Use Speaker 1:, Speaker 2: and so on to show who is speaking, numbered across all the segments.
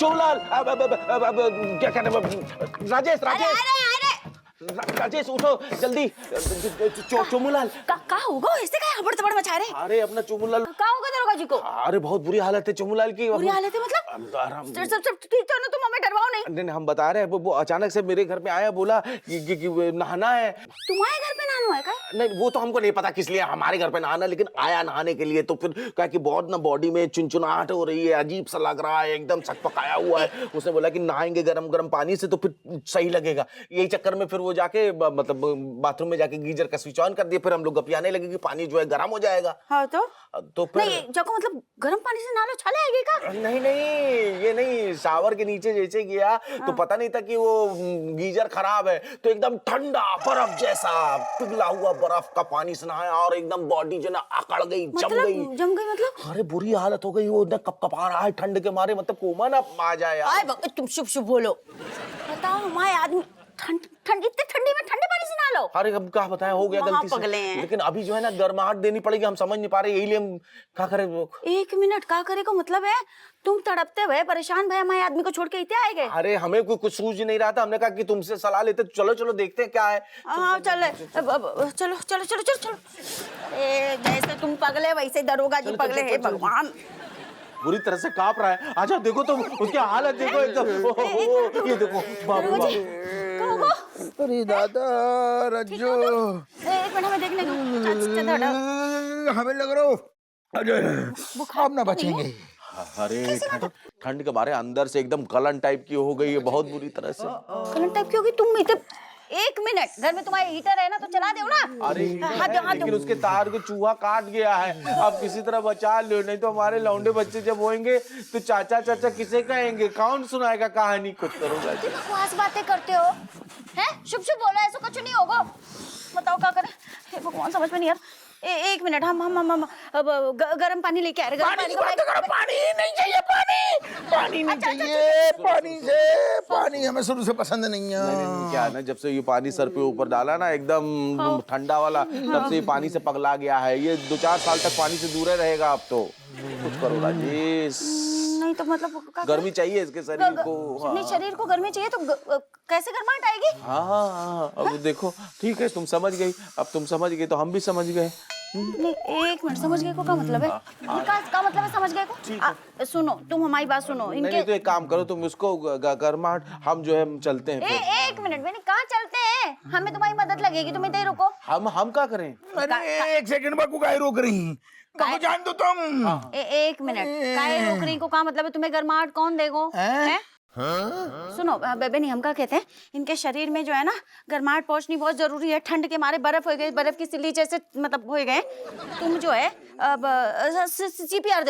Speaker 1: चोमलाल, क्या कहते हैं, राजेश राजेश उठो जल्दी। चोमूलाल
Speaker 2: का होगा ऐसे क्या हबड़ तबड़ मचा रहे?
Speaker 1: अरे अपना चोमूलाल
Speaker 2: का होगा दरोगा जी को?
Speaker 1: अरे बहुत बुरी हालत है चोमूलाल की।
Speaker 2: बुरी हालत है मतलब? सब ठीक तो ना, तुम हमें डरवाओ नहीं।
Speaker 1: नहीं हम बता रहे हैं, वो अचानक से मेरे घर पे आया, बोला कि नहाना है।
Speaker 2: तुम्हारे घर पे नहाना है का?
Speaker 1: नहीं वो तो हमको नहीं पता किस लिए हमारे घर पे नहाना, लेकिन आया नहाने के लिए। तो फिर कहा कि बहुत ना बॉडी में चुनचुनाहट हो रही है, अजीब सा लग रहा है, एकदम सकपकाया हुआ है। उसने बोला कि नहाएंगे गरम गरम पानी से तो फिर सही लगेगा। यही चक्कर में फिर वो जाके मतलब बाथरूम में जाके गीजर का स्विच ऑन कर दिया। फिर हम लोग गपियाने लगे कि पानी जो है गर्म हो जाएगा।
Speaker 2: हाँ
Speaker 1: तो फिर
Speaker 2: नहीं जाको मतलब गर्म पानी से नहा लो, छाले आएगी का?
Speaker 1: नहीं ये नहीं, शावर के नीचे जैसे गया तो पता नहीं था कि वो गीजर खराब है, तो एकदम ठंडा बर्फ जैसा पिघला हुआ बर्फ का पानी से नहाया और एकदम बॉडी जो ना अकड़ गई, जम गई
Speaker 2: मतलब?
Speaker 1: अरे बुरी हालत हो गई, वो ना कपकपा रहा है ठंड के मारे, मतलब कोमा ना आ जाए यार।
Speaker 2: तुम शुभ बोलो। बताओ हमारे आदमी इतने ठंडी में ठंडे पानी से नहा लो?
Speaker 1: अरे अब क्या बताया, हो गया गलती से, लेकिन अभी जो है ना गर्माहट देनी पड़ेगी, हम समझ नहीं पा रहे, यही लिए हम क्या करें।
Speaker 2: एक मिनट, क्या करे को मतलब है तुम तड़पते भय परेशान भय हमारे आदमी को छोड़ के इतने आए गए?
Speaker 1: अरे हमें कुछ सूझ नहीं रहा था, हमने कहा कि तुमसे सलाह लेते, चलो देखते हैं क्या है।
Speaker 2: हाँ चलो। जैसे तुम पगले वैसे दरोगा जी पगले हैं। भगवान
Speaker 1: बुरी तरह से कांप रहा है। अच्छा देखो तुम उसकी हालत देखो एकदम, ये देखो बाबू।
Speaker 3: अरे दादा रज्जो,
Speaker 2: एक मिनट हमें देखने दो।
Speaker 3: हमें लग रहा हो अरे अब ना बचेंगे।
Speaker 1: अरे ठंड के मारे अंदर से एकदम गलन टाइप की हो गई है, बहुत बुरी तरह से।
Speaker 2: गलन टाइप की होगी? तुम इतने एक मिनट, घर में तुम्हारे हीटर है ना, तो चला दो ना।
Speaker 1: अरे लेकिन उसके तार को चूहा काट गया है, अब किसी तरह बचा लो, नहीं तो हमारे लौंडे बच्चे जब होंगे तो चाचा किसे कहेंगे, कौन सुनाएगा कहानी, कुछ करोगा।
Speaker 2: बकवास बातें करते हो हैं? शुभ बोला, ऐसा कुछ नहीं होगा। बताओ क्या करें? हे भगवान समझ में नहीं यार। एक मिनट, हम अब गरम पानी लेके आ रहे हैं।
Speaker 3: पानी नहीं चाहिए, पानी नहीं चाहिए, पानी हमें शुरू से पसंद नहीं है।
Speaker 1: नहीं, क्या है ना, जब से ये पानी सर पे ऊपर डाला ना एकदम ठंडा वाला, तब से ये पानी से पगला गया है। ये 2-4 साल तक पानी से दूर रहेगा। अब तो कुछ करो राजेश।
Speaker 2: नहीं तो मतलब
Speaker 1: गर्मी चाहिए इसके शरीर को।
Speaker 2: नहीं शरीर को गर्मी चाहिए तो कैसे गर्माहट आएगी?
Speaker 1: हाँ अब देखो, ठीक है तुम समझ गई, अब तुम समझ गई तो हम भी समझ गए।
Speaker 2: नहीं एक मिनट, समझ गए को क्या मतलब है? का मतलब है समझ गए को? सुनो, तुम हमारी बात सुनो।
Speaker 1: नहीं तो एक काम करो, तुम उसको गर्माहट, हम जो है चलते हैं।
Speaker 2: एक मिनट बेनी, कहाँ चलते हैं? हमें तुम्हारी मदद लगेगी, तुम इधर ही रुको।
Speaker 1: हम क्या करें?
Speaker 3: अरे एक सेकंड बाकू काहे रोक रही? कहो जान दो तुम।
Speaker 2: एक मिनट, काहे रोक रही को? कहाँ मतलब है? तुम्हें गर्माहट कौन देगो? सुनो बेबी, हम क्या कहते हैं, इनके शरीर में जो है ना गर्माहट पहुंचनी बहुत जरूरी है। ठंड के मारे बर्फ हो गई, बर्फ की सिल्ली जैसे मतलब हो गए। तुम जो है अब सीपीआर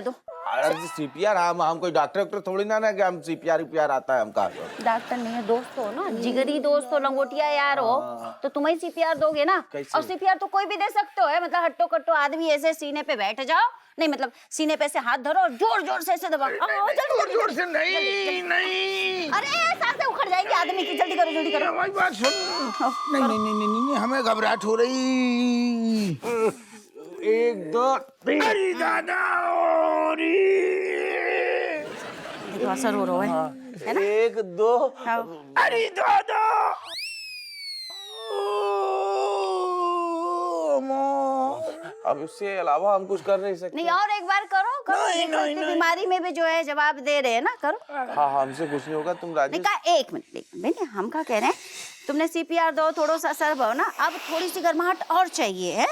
Speaker 2: दो।
Speaker 1: अरे सीपीआर, हम कोई डॉक्टर थोड़ी ना कि हम सीपीआर आता है हमका।
Speaker 2: डॉक्टर नहीं है, दोस्त हो ना, जिगरी दोस्त हो, लंगोटिया यार हो, तो तुम ही सीपीआर दोगे ना। और सीपीआर तो कोई भी दे सकते हो है, मतलब हट्टो कट्टो आदमी ऐसे सीने पे बैठ जाओ, नहीं मतलब सीने पे से हाथ धरो और जोर से ऐसे दबाओ।
Speaker 3: जोर से नहीं।
Speaker 2: अरे सांसें उखड़ जाएंगी आदमी की, जल्दी करो।
Speaker 3: हमारी बात सुन। नहीं हमें घबराहट हो रही।
Speaker 1: 1 2 3।
Speaker 3: अरे दादा
Speaker 2: देखो असर हो रहा है ना?
Speaker 1: 1 2।
Speaker 3: अरे दादा
Speaker 1: अब इससे अलावा हम कुछ कर नहीं सकते।
Speaker 2: नहीं और एक बार करो। नहीं, बीमारी में भी जो है जवाब दे रहे हैं ना, करो।
Speaker 1: हाँ हमसे कुछ नहीं होगा, तुम राजेश।
Speaker 2: एक मिनट, हम क्या कह रहे हैं, तुमने सीपीआर दो, थोड़ा सा असर भाव ना, अब थोड़ी सी गर्माहट और चाहिए है।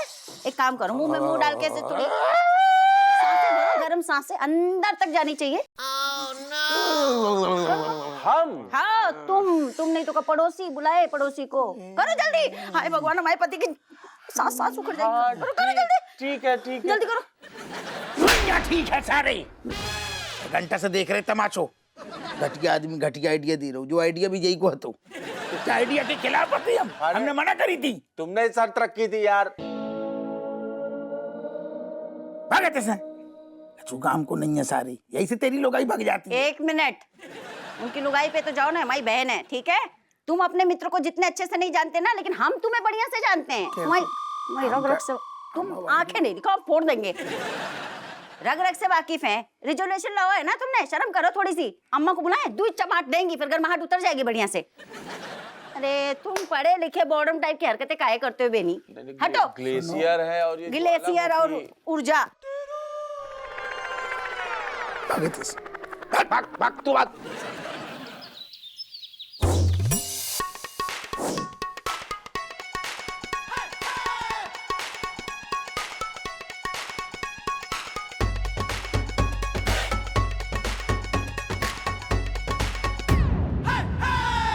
Speaker 2: एक काम करो, मुंह में मुंह डाल के थोड़ी सांसें भरो, गर्म सांसें अंदर तक जानी चाहिए।
Speaker 1: हम?
Speaker 2: हाँ तुम नहीं तो पड़ोसी बुलाए, पड़ोसी को करो जल्दी। हाय भगवान, हमारे पति की सांस उखड़ जाएगी। करो जल्दी।
Speaker 1: ठीक है
Speaker 2: जल्दी करो।
Speaker 3: दुनिया ठीक है सारे, घंटा से देख रहे तमाशो। घटिया आदमी घटिया आइडिया दे रहा हूँ, जो आइडिया भी यही को तो आइडिया के खिलाफ होती हमने मना करी थी।
Speaker 1: तुमने शर्त रखी थी यार।
Speaker 3: भागते सर काम को नहीं है सारी, यही से तेरी लोगाई भाग जाती है।
Speaker 2: एक मिनट, उनकी लुगाई पे तो जाओ ना, हमारी बहन है, ठीक है? तुम अपने मित्र को जितने अच्छे से नहीं जानते ना, लेकिन हम तुम्हें बढ़िया से जानते हैं। तुम्हारी रग से तुम आंखें नहीं दिखाओ, फोड़ देंगे। रग रग से वाकिफ हैं। रिजोल्यूशन लाओ है ना तुमने, शर्म करो थोड़ी सी। अम्मा को बुलाएं, दूध चमाट देंगी, फिर गर्माहट उतर जाएगी बढ़िया से। अरे तुम पढ़े लिखे बॉर्डम टाइप की हरकतें काहे करते हो बेनी? हटो।
Speaker 1: ग्लेशियर है और ये
Speaker 2: ग्लेशियर और ऊर्जा।
Speaker 1: भाग भाग तू भाग।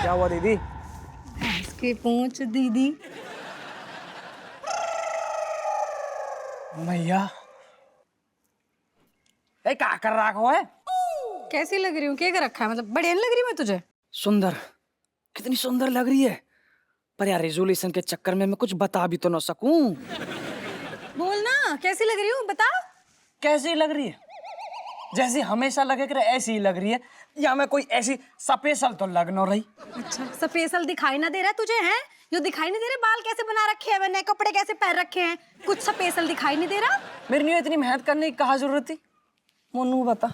Speaker 4: क्या हुआ दीदी?
Speaker 5: इसकी पूंछ दीदी।
Speaker 4: मैया ए क्या कर रहा हो है?
Speaker 5: कैसी लग रही हूँ? क्या कर रखा है? मतलब बढ़िया नहीं लग रही मैं तुझे?
Speaker 4: सुंदर, कितनी सुंदर लग रही है। पर यार रेजोल्यूशन के चक्कर में मैं कुछ बता भी तो ना सकूं।
Speaker 5: बोल ना, कैसी लग रही हूँ बता।
Speaker 4: कैसी लग रही है? जैसी हमेशा लगे करे ऐसी ही लग रही है, या मैं कोई ऐसी स्पेशल तो लग न रही।
Speaker 5: अच्छा, स्पेशल दिखाई ना दे रहा है तुझे? हैं जो दिखाई नहीं दे रहे, बाल कैसे बना रखे हैं मैंने, कपड़े कैसे पहन रखे हैं, कुछ स्पेशल दिखाई नहीं दे रहा।
Speaker 4: मेरी नहीं इतनी मेहनत करने की कहाँ जरूरत थी? मोनू बता।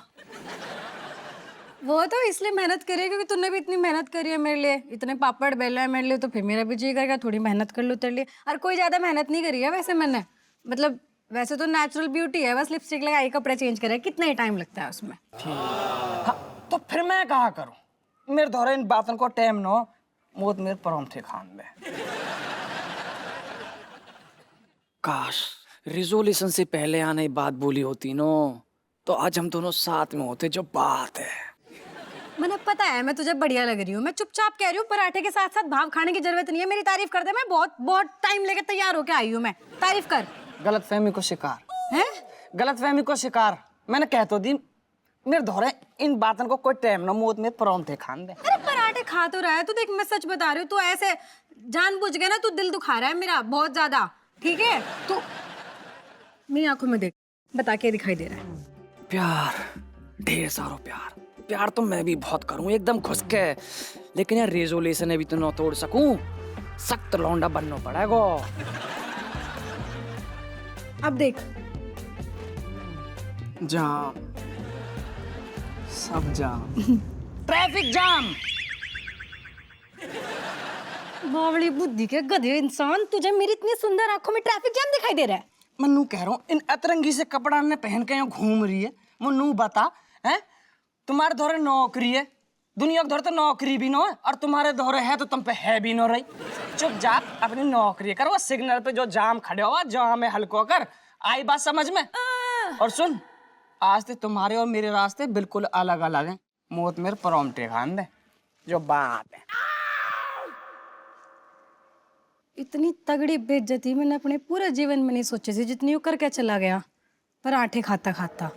Speaker 5: वो तो इसलिए मेहनत करी है क्योंकि तूने भी इतनी मेहनत करी है मेरे लिए, इतने पापड़ बेला है मेरे लिए, तो फिर मेरा भी जी करेगा थोड़ी मेहनत कर लो तेरे लिए। और कोई ज्यादा मेहनत नहीं करी है वैसे मैंने, मतलब वैसे तो नेचुरल ब्यूटी है, बस लिपस्टिक लगाई कपड़े चेंज करे, कितना ही टाइम लगता है उसमें।
Speaker 4: हाँ, तो फिर मैं कहा करूं? मेरे दौरे इन बातों को टाइम न मौत मेरे परम थे खान में। काश रिजोल्यूशन से पहले आने बात बोली होती नो, तो आज हम दोनों साथ में होते। जो बात है
Speaker 5: मैंने पता है मैं तुझे बढ़िया लग रही हूँ, मैं चुपचाप कह रही हूँ पराठे के साथ साथ भाव खाने की जरूरत नहीं है। मेरी तारीफ कर दे, मैं बहुत बहुत टाइम लेके तैयार होके आई हूँ, मैं तारीफ कर।
Speaker 4: गलतफहमी को शिकार
Speaker 5: हैं?
Speaker 4: गलतफहमी को शिकार मैंने कह तो दी। मेरे धोरे इन बातों को कोई टाइम ना मौत में परम थे खान दे।
Speaker 5: अरे पराठे खा तो रहा है तू, देख मैं सच बता रही हूँ, तू ऐसे जानबूझ के ना तू दिल दुखा रहा है मेरा बहुत ज्यादा, ठीक है? तू मेरी आंखों में देख, बता के दिखाई दे रहा है।
Speaker 4: प्यार, ढेर सारो प्यार। प्यार तो मैं भी बहुत करूं एकदम घुस के, लेकिन यार रेजोल्यूशन अभी तो ना तोड़ सकूं, सख्त लौंडा बनना पड़ेगा।
Speaker 5: अब देख
Speaker 4: जाम, सब जाम। Traffic jam.
Speaker 5: बावली बुद्धि के गधे इंसान, तुझे मेरी इतनी सुंदर आंखों में ट्रैफिक जाम दिखाई दे रहा है?
Speaker 4: मन्नू कह रहा हूँ इन अतरंगी से कपड़ा ने पहन के यहाँ घूम रही है। मन्नू बता, हैं तुम्हारे दौरे नौकरी है, दुनिया के दौरे तो नौकरी भी ना है, और तुम्हारे दौरे है तो तुम पे है भी ना रही। चुपचाप अपनी नौकरी कर, वो सिग्नल पे जो जाम खड़े हुआ जाम में हल्को कर। आई बात समझ में? और सुन, आज से तुम्हारे और मेरे रास्ते बिल्कुल अलग अलग हैं। मौत मेरे परौंठे खान दे, जो बात है।
Speaker 5: इतनी तगड़ी बेइज्जती मैंने अपने पूरे जीवन में नहीं सोची थी जितनी वो करके चला गया पराठे खाता खाता।